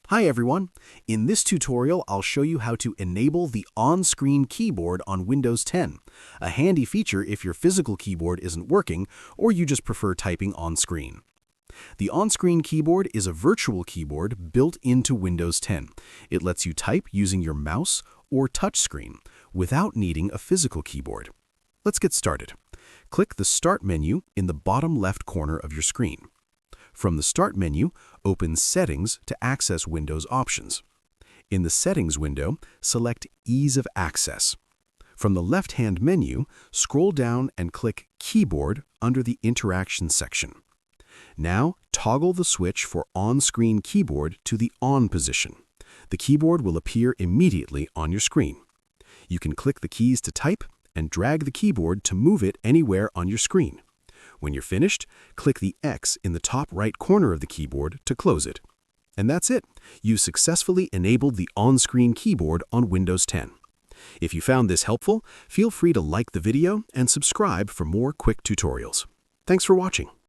Hi everyone! In this tutorial, I'll show you how to enable the on-screen keyboard on Windows 10, a handy feature if your physical keyboard isn't working or you just prefer typing on-screen. The on-screen keyboard is a virtual keyboard built into Windows 10. It lets you type using your mouse or touchscreen without needing a physical keyboard. Let's get started. Click the Start menu in the bottom left corner of your screen. From the Start menu, open Settings to access Windows options. In the Settings window, select Ease of Access. From the left-hand menu, scroll down and click Keyboard under the Interaction section. Now, toggle the switch for on-screen keyboard to the On position. The keyboard will appear immediately on your screen. You can click the keys to type and drag the keyboard to move it anywhere on your screen. When you're finished, click the X in the top right corner of the keyboard to close it. And that's it. You've successfully enabled the on-screen keyboard on Windows 10. If you found this helpful, feel free to like the video and subscribe for more quick tutorials. Thanks for watching.